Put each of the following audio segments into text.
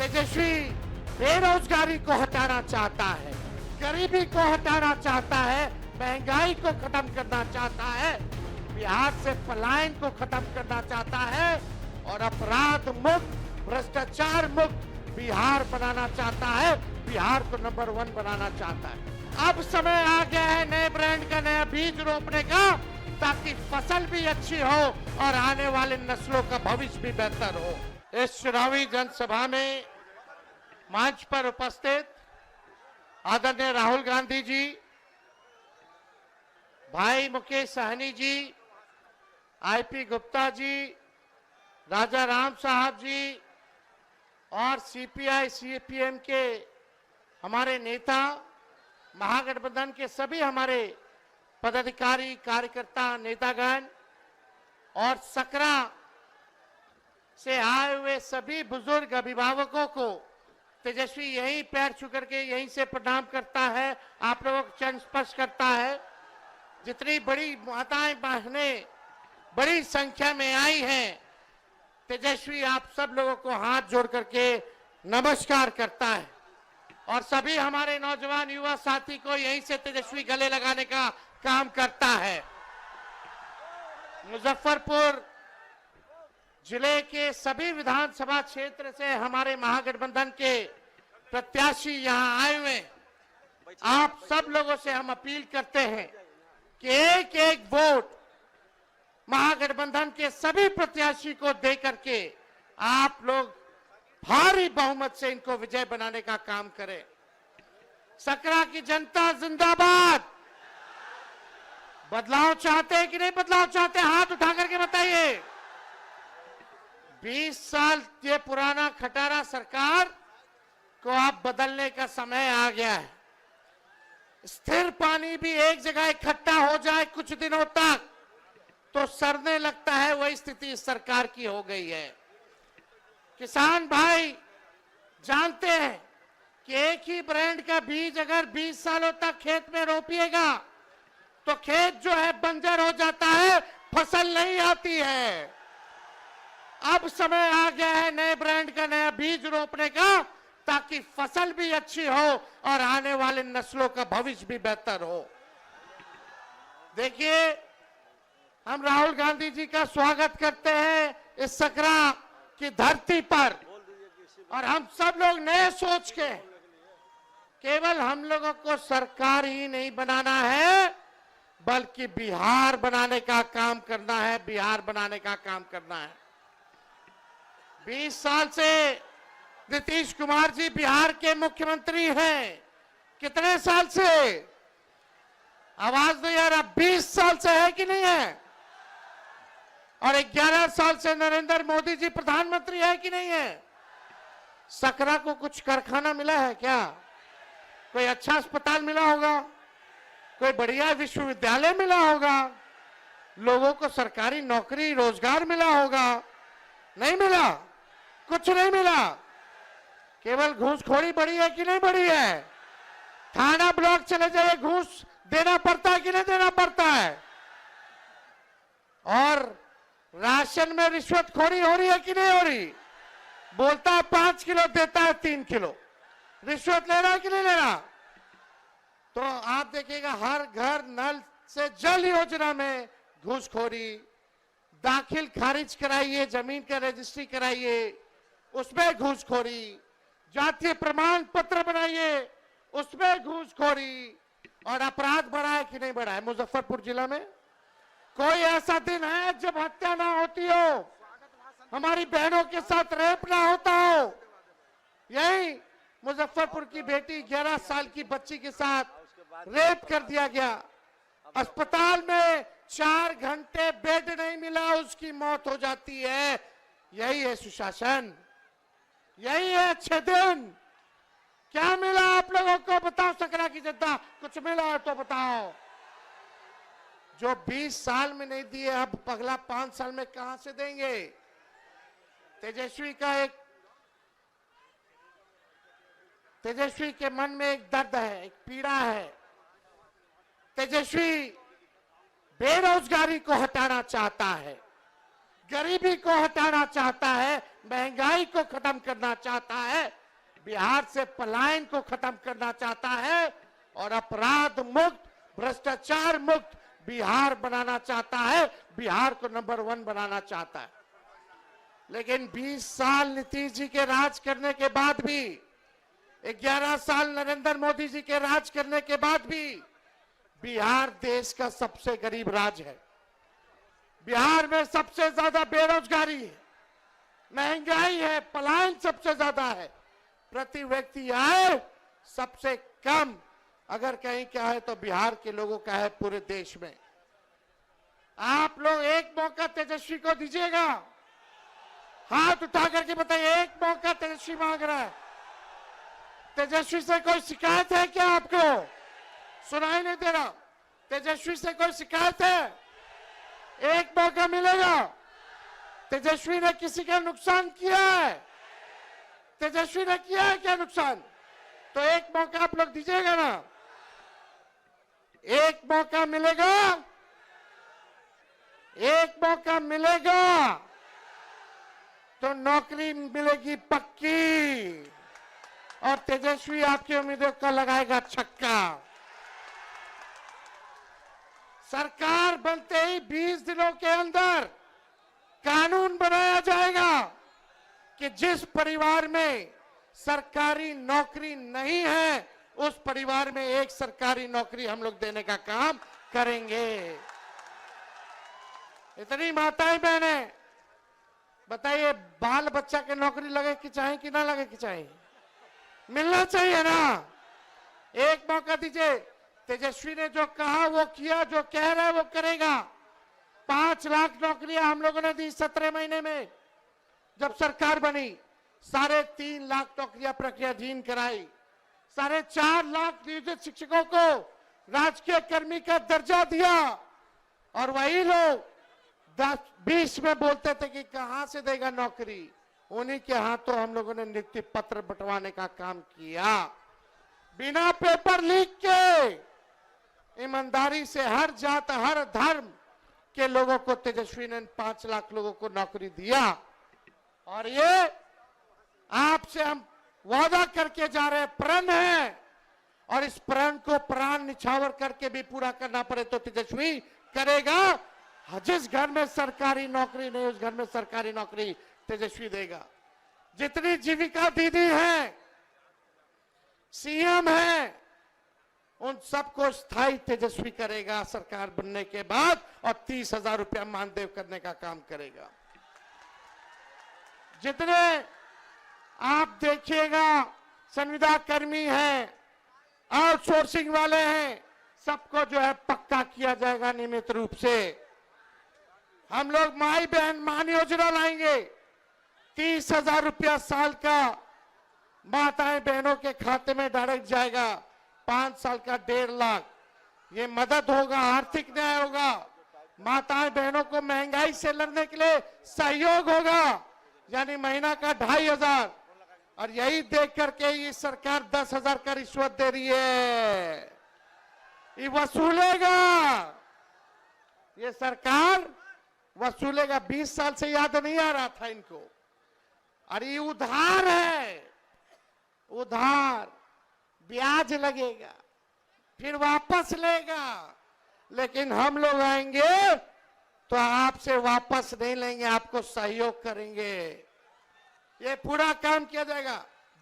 तेजस्वी बेरोजगारी को हटाना चाहता है, गरीबी को हटाना चाहता है, महंगाई को खत्म करना चाहता है, बिहार से पलायन को खत्म करना चाहता है और अपराध मुक्त, भ्रष्टाचार मुक्त बिहार बनाना चाहता है, बिहार को नंबर 1 बनाना चाहता है। अब समय आ गया है नए ब्रांड का नया बीज रोपने का, ताकि फसल भी अच्छी हो और आने वाले नस्लों का भविष्य भी बेहतर हो। इस चुनावी जनसभा में मंच पर उपस्थित आदरणीय राहुल गांधी जी, भाई मुकेश सहनी जी, आईपी गुप्ता जी, राजा राम साहब जी और सीपीआई सीपीएम के हमारे नेता, महागठबंधन के सभी हमारे पदाधिकारी, कार्यकर्ता, नेतागण और सकरा से आए हुए सभी बुजुर्ग अभिभावकों को तेजस्वी यही पैर छू करके यहीं से प्रणाम करता है, आप लोगों को चरण स्पर्श करता है। जितनी बड़ी माताएं बहनें बड़ी संख्या में आई हैं, तेजस्वी आप सब लोगों को हाथ जोड़ करके नमस्कार करता है और सभी हमारे नौजवान युवा साथी को यहीं से तेजस्वी गले लगाने का काम करता है। मुजफ्फरपुर जिले के सभी विधानसभा क्षेत्र से हमारे महागठबंधन के प्रत्याशी यहां आए हुए। आप सब लोगों से हम अपील करते हैं कि एक एक वोट महागठबंधन के सभी प्रत्याशी को दे करके आप लोग भारी बहुमत से इनको विजय बनाने का काम करें। सकरा की जनता जिंदाबाद। बदलाव चाहते हैं कि नहीं बदलाव चाहते? हाथ उठा करके बताइए। 20 साल ये पुराना खटारा सरकार को आप बदलने का समय आ गया है। स्थिर पानी भी एक जगह इकट्ठा हो जाए कुछ दिनों तक तो सड़ने लगता है, वही स्थिति इस सरकार की हो गई है। किसान भाई जानते हैं कि एक ही ब्रांड का बीज अगर 20 सालों तक खेत में रोपिएगा तो खेत जो है बंजर हो जाता है, फसल नहीं आती है। अब समय आ गया है नए ब्रांड का नया बीज रोपने का, ताकि फसल भी अच्छी हो और आने वाले नस्लों का भविष्य भी बेहतर हो। देखिए, हम राहुल गांधी जी का स्वागत करते हैं इस सकरा की धरती पर और हम सब लोग नए सोच के केवल हम लोगों को सरकार ही नहीं बनाना है, बल्कि बिहार बनाने का काम करना है, बिहार बनाने का काम करना है। 20 साल से नीतीश कुमार जी बिहार के मुख्यमंत्री हैं। कितने साल से? आवाज दो यार, अब 20 साल से है कि नहीं है? और 11 साल से नरेंद्र मोदी जी प्रधानमंत्री है कि नहीं है? सकरा को कुछ कारखाना मिला है क्या? कोई अच्छा अस्पताल मिला होगा? कोई बढ़िया विश्वविद्यालय मिला होगा? लोगों को सरकारी नौकरी रोजगार मिला होगा? नहीं मिला, कुछ नहीं मिला। केवल घूसखोरी बढ़ी है कि नहीं बढ़ी है? थाना ब्लॉक चले जाइए, घूस देना पड़ता है कि नहीं देना पड़ता है? और राशन में रिश्वतखोरी हो रही है कि नहीं हो रही? बोलता है 5 किलो, देता है 3 किलो। रिश्वत ले रहा है कि नहीं ले रहा? तो आप देखिएगा हर घर नल से जल योजना में घूसखोरी, दाखिल खारिज कराइए, जमीन का रजिस्ट्री कराइए, उसमें घूसखोरी, जातीय प्रमाण पत्र बनाइए, उसमें घूसखोरी। और अपराध बढ़ा है कि नहीं बढ़ा है? मुजफ्फरपुर जिला में कोई ऐसा दिन है जब हत्या ना होती हो, हमारी बहनों के साथ रेप ना होता हो? यही मुजफ्फरपुर की बेटी 11 साल की बच्ची के साथ रेप कर दिया गया। अस्पताल में 4 घंटे बेड नहीं मिला, उसकी मौत हो जाती है। यही है सुशासन, यही है अच्छे दिन। क्या मिला आप लोगों को? बताओ सकरा की जनता, कुछ मिला है तो बताओ। जो 20 साल में नहीं दिए, अब अगला 5 साल में कहां से देंगे? तेजस्वी के मन में एक दर्द है, एक पीड़ा है। तेजस्वी बेरोजगारी को हटाना चाहता है, गरीबी को हटाना चाहता है, महंगाई को खत्म करना चाहता है, बिहार से पलायन को खत्म करना चाहता है और अपराध मुक्त, भ्रष्टाचार मुक्त बिहार बनाना चाहता है, बिहार को नंबर 1 बनाना चाहता है। लेकिन 20 साल नीतीश जी के राज करने के बाद भी, 11 साल नरेंद्र मोदी जी के राज करने के बाद भी बिहार देश का सबसे गरीब राज्य है। बिहार में सबसे ज्यादा बेरोजगारी है, महंगाई है, पलायन सबसे ज्यादा है, प्रति व्यक्ति आय सबसे कम अगर कहीं क्या है तो बिहार के लोगों का है पूरे देश में। आप लोग एक मौका तेजस्वी को दीजिएगा, हाथ उठा करके बताइए, एक मौका तेजस्वी मांग रहा है। तेजस्वी से कोई शिकायत है क्या? आपको सुनाई नहीं दे रहा? तेजस्वी से कोई शिकायत है? एक मौका मिलेगा। तेजस्वी ने किसी का नुकसान किया है? तेजस्वी ने किया है क्या नुकसान? तो एक मौका आप लोग दीजिएगा ना, एक मौका मिलेगा, एक मौका मिलेगा तो नौकरी मिलेगी पक्की और तेजस्वी आपकी उम्मीदों का लगाएगा छक्का। सरकार बनते ही 20 दिनों के अंदर कानून बनाया जाएगा कि जिस परिवार में सरकारी नौकरी नहीं है उस परिवार में एक सरकारी नौकरी हम लोग देने का काम करेंगे। इतनी माताएं बहनें बताइए, बाल बच्चा के नौकरी लगे कि चाहे कि ना लगे कि चाहे, मिलना चाहिए ना। एक मौका दीजिए। तेजस्वी ने जो कहा वो किया, जो कह रहा है वो करेगा। 5 लाख नौकरियां हम लोगों ने दी 17 महीने में। जब सरकार बनी 3.5 लाख नौकरियां प्रक्रियाधीन कराई, 4.5 लाख नियोजित शिक्षकों को राजकीय कर्मी का दर्जा दिया और वही लोग 10-20 में बोलते थे कि कहां से देगा नौकरी, उन्हीं के हाथों हम लोगों ने नियुक्ति पत्र बंटवाने का काम किया। बिना पेपर लीक के ईमानदारी से हर जात हर धर्म के लोगों को तेजस्वी ने 5 लाख लोगों को नौकरी दिया। और ये आपसे हम वादा करके जा रहे हैं, प्रण है, और इस प्रण को प्राण निछावर करके भी पूरा करना पड़े तो तेजस्वी करेगा। जिस घर में सरकारी नौकरी नहीं उस घर में सरकारी नौकरी तेजस्वी देगा। जितनी जीविका दीदी है, सीएम है, उन सबको स्थायी तेजस्वी करेगा सरकार बनने के बाद और 30,000 रुपया मानदेय करने का काम करेगा। जितने आप देखिएगा संविदा कर्मी हैं, आउटसोर्सिंग वाले हैं, सबको जो है पक्का किया जाएगा नियमित रूप से। हम लोग माई बहन मान योजना लाएंगे, 30,000 रुपया साल का माताएं बहनों के खाते में डायरेक्ट जाएगा। 5 साल का 1.5 लाख। ये मदद होगा, आर्थिक न्याय होगा, माताएं बहनों को महंगाई से लड़ने के लिए सहयोग होगा, यानी महीना का 2,500। और यही देख करके ये सरकार 10,000 का रिश्वत दे रही है, ये वसूलेगा, ये सरकार वसूलेगा। 20 साल से याद नहीं आ रहा था इनको। अरे ये उधार है, उधार, ब्याज लगेगा, फिर वापस लेगा। लेकिन हम लोग आएंगे तो आपसे वापस नहीं लेंगे, आपको सहयोग करेंगे। ये पूरा काम किया जाएगा।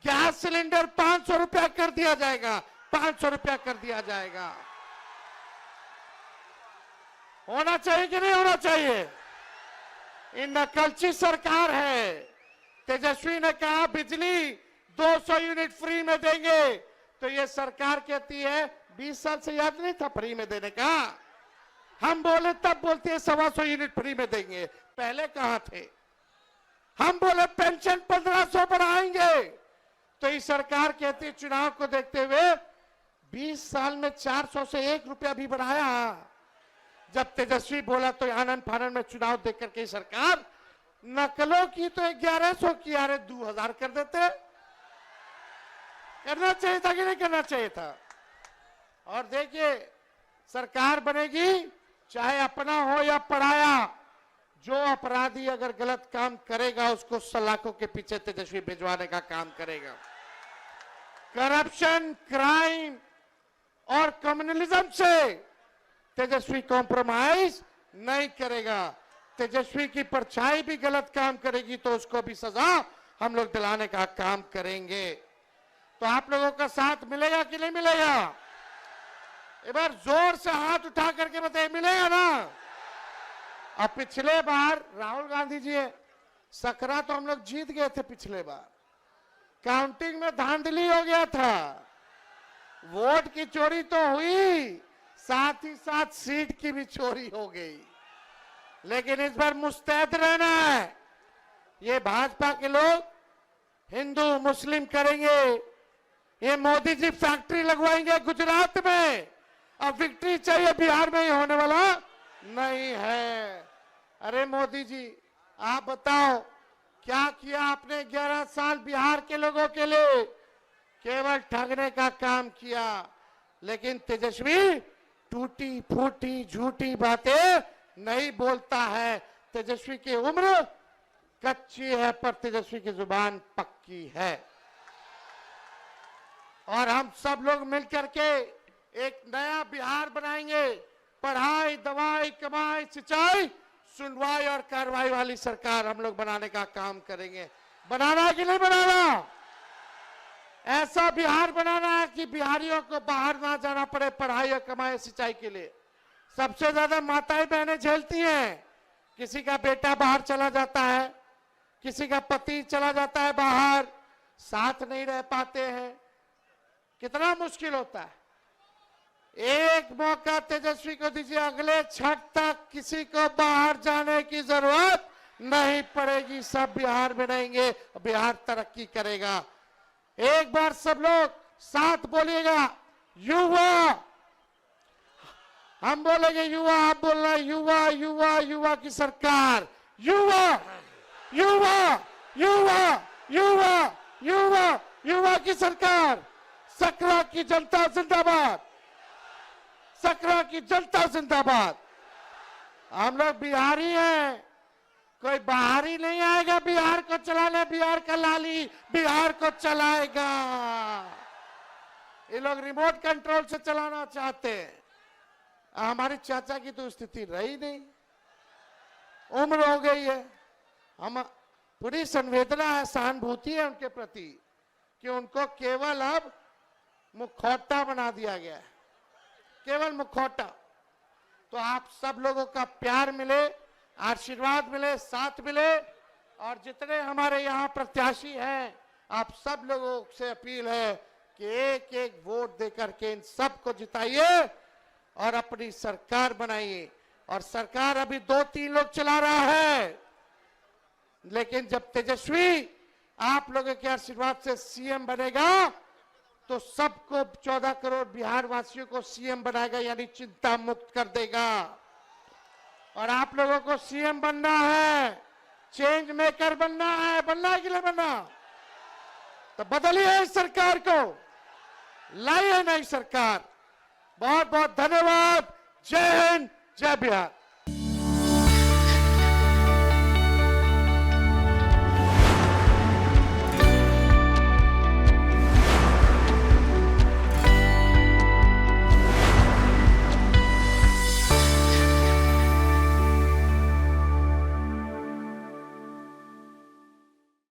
गैस सिलेंडर 500 रुपया कर दिया जाएगा, 500 रुपया कर दिया जाएगा। होना चाहिए कि नहीं होना चाहिए? ये नकलची सरकार है। तेजस्वी ने कहा बिजली 200 यूनिट फ्री में देंगे, तो ये सरकार कहती है 20 साल से याद नहीं था फ्री में देने का। हम बोले तब बोलते हैं 125 यूनिट फ्री में देंगे, पहले कहां थे? हम बोले पेंशन 1500 बढ़ाएंगे, तो ये सरकार कहती है चुनाव को देखते हुए 20 साल में 400 से 1 रुपया भी बढ़ाया। जब तेजस्वी बोला तो आनंद फानंद में चुनाव देख करके सरकार नकलों की तो 1100 की, अरे 2000 कर देते। करना चाहिए था कि नहीं करना चाहिए था? और देखिए सरकार बनेगी, चाहे अपना हो या पराया, जो अपराधी अगर गलत काम करेगा उसको सलाखों के पीछे तेजस्वी भिजवाने का काम करेगा। करप्शन, क्राइम और कम्युनलिज्म से तेजस्वी कॉम्प्रोमाइज नहीं करेगा। तेजस्वी की परछाई भी गलत काम करेगी तो उसको भी सजा हम लोग दिलाने का काम करेंगे। तो आप लोगों का साथ मिलेगा कि नहीं मिलेगा? एक बार जोर से हाथ उठा करके बताइए, मिलेगा ना? अब पिछले बार राहुल गांधी जी सकरा तो हम लोग जीत गए थे, पिछले बार काउंटिंग में धांधली हो गया था, वोट की चोरी तो हुई, साथ ही साथ सीट की भी चोरी हो गई। लेकिन इस बार मुस्तैद रहना है। ये भाजपा के लोग हिंदू मुस्लिम करेंगे, ये मोदी जी फैक्ट्री लगवाएंगे गुजरात में, अब विक्ट्री चाहिए बिहार में ही होने वाला नहीं है। अरे मोदी जी आप बताओ क्या किया आपने 11 साल बिहार के लोगों के लिए? केवल ठगने का काम किया। लेकिन तेजस्वी टूटी फूटी झूठी बातें नहीं बोलता है। तेजस्वी की उम्र कच्ची है पर तेजस्वी की जुबान पक्की है। और हम सब लोग मिलकर के एक नया बिहार बनाएंगे। पढ़ाई, दवाई, कमाई, सिंचाई, सुनवाई और कार्रवाई वाली सरकार हम लोग बनाने का काम करेंगे। बनाना कि नहीं बनाना? ऐसा बिहार बनाना है कि बिहारियों को बाहर ना जाना पड़े पढ़ाई और कमाई सिंचाई के लिए। सबसे ज्यादा माताएं बहनें झेलती हैं। किसी का बेटा बाहर चला जाता है, किसी का पति चला जाता है बाहर, साथ नहीं रह पाते हैं, कितना मुश्किल होता है। एक मौका तेजस्वी को दीजिए, अगले छठ तक किसी को बाहर जाने की जरूरत नहीं पड़ेगी। सब बिहार में रहेंगे, बिहार तरक्की करेगा। एक बार सब लोग साथ बोलिएगा, युवा। हम बोलेंगे युवा, आप बोलना युवा युवा युवा की सरकार। युवा युवा युवा युवा युवा युवा की सरकार। सकरा की जनता जिंदाबाद, सकरा की जनता जिंदाबाद। हम लोग बिहारी हैं, कोई बाहरी नहीं आएगा बिहार को चलाने। बिहार का लाली बिहार को चलाएगा। ये लोग रिमोट कंट्रोल से चलाना चाहते हैं। हमारे चाचा की तो स्थिति रही नहीं, उम्र हो गई है। हम पूरी संवेदना है, सहानुभूति है उनके प्रति कि उनको केवल अब मुखौटा बना दिया गया है, केवल मुखौटा। तो आप सब लोगों का प्यार मिले, आशीर्वाद मिले, साथ मिले। और जितने हमारे यहाँ प्रत्याशी हैं, आप सब लोगों से अपील है कि एक एक वोट देकर के इन सबको जिताइए और अपनी सरकार बनाइए। और सरकार अभी 2-3 लोग चला रहा है, लेकिन जब तेजस्वी आप लोगों के आशीर्वाद से सीएम बनेगा तो सबको 14 करोड़ बिहार वासियों को सीएम बनाएगा, यानी चिंता मुक्त कर देगा। और आप लोगों को सीएम बनना है, चेंज मेकर बनना है। बनना है कि नहीं बनना? तो बदलिए इस सरकार को, लाइए नई सरकार। बहुत बहुत धन्यवाद। जय हिंद, जय बिहार।